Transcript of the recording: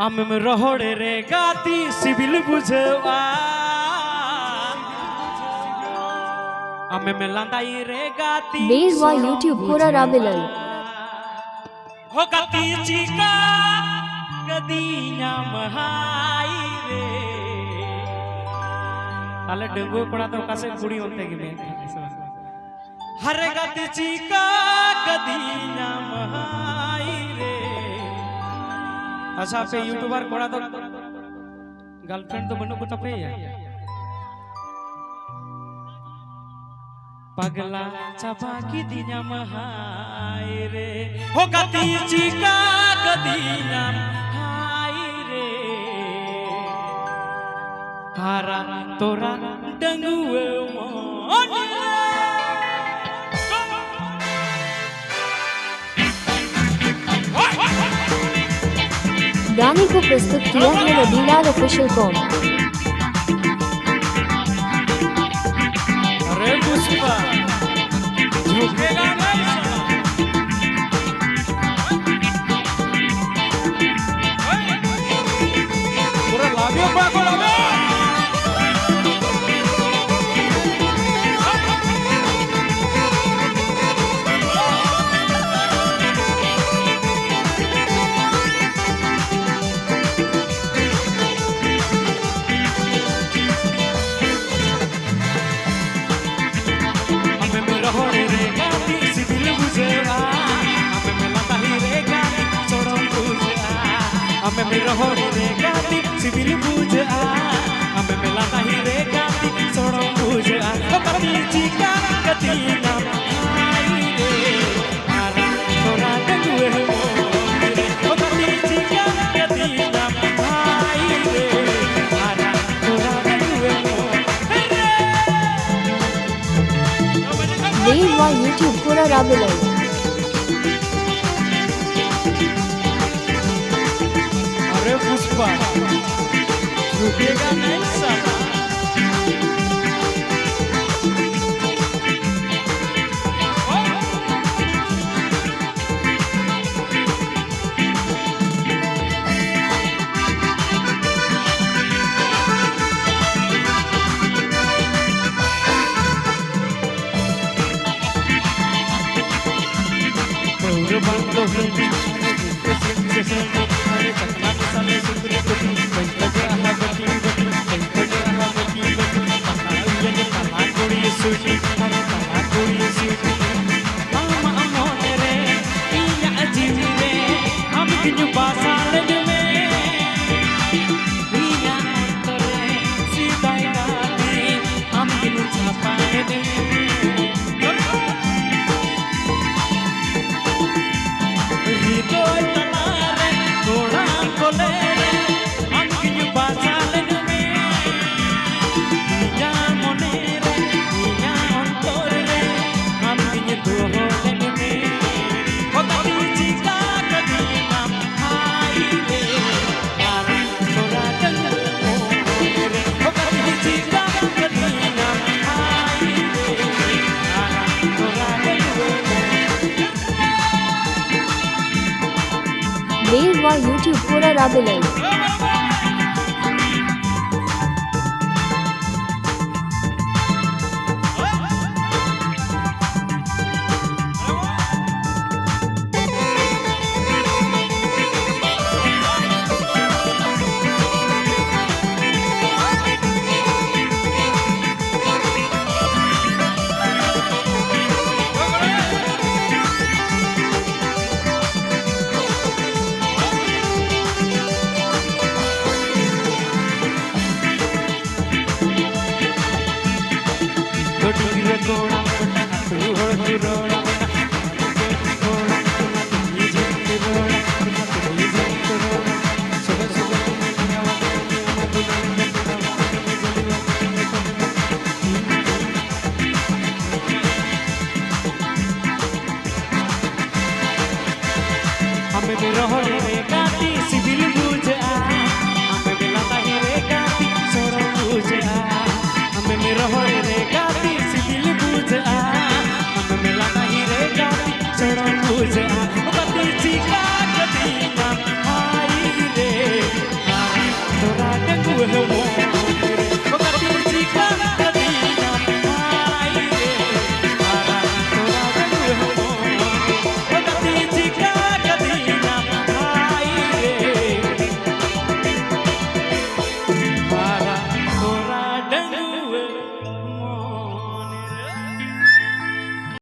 आम रोहड़े रे गाती सिविल बुझवा आम में लंदाई रे गाती बेजवा यूट्यूब पूरा राबिलल हो गाती चिका गदीना महाई रे ताले डंगो पड़ा तो कासे कुड़ी होते कि मैं हरे गाती चिका गदीना महाई रे। अच्छा पे यूट्यूबर कोड़ा तो गर्लफ्रेंड तो बनो को तपे है पगला चापा की दिना महाई रे हो गाती चिका गदीना महाई रे हारा तोरा डंगुए मोन गाने को प्रस्तुत किया है रबीलाल ऑफिशियल कॉम। अरे पुष्पा झुकेगा नहीं साला पूरा लाभियो पाको लाभियो हमें मेरा हो रे गाती सिविल बुझा हमें मिला नहीं रे गाती सोड़ो बुझा कभी चिका कती ना आई रे मारा तोरा डंगुए हो रे कभी चिका कती ना आई रे मारा तोरा डंगुए हो रे। बेजवा यूट्यूब पूरा राबिलल अरे पुष्पा झुकेगा नहीं साला बेजवा यूट्यूब पूरा राबिलल हमें रोहड़े रे गाती सिविल बुझा हमें मिला रे गाती सोड़ो बुझा हमें रोहड़े रे गाती सिविल बुझा हमें मिला रे गाती सोड़ो बुझा गाती चिका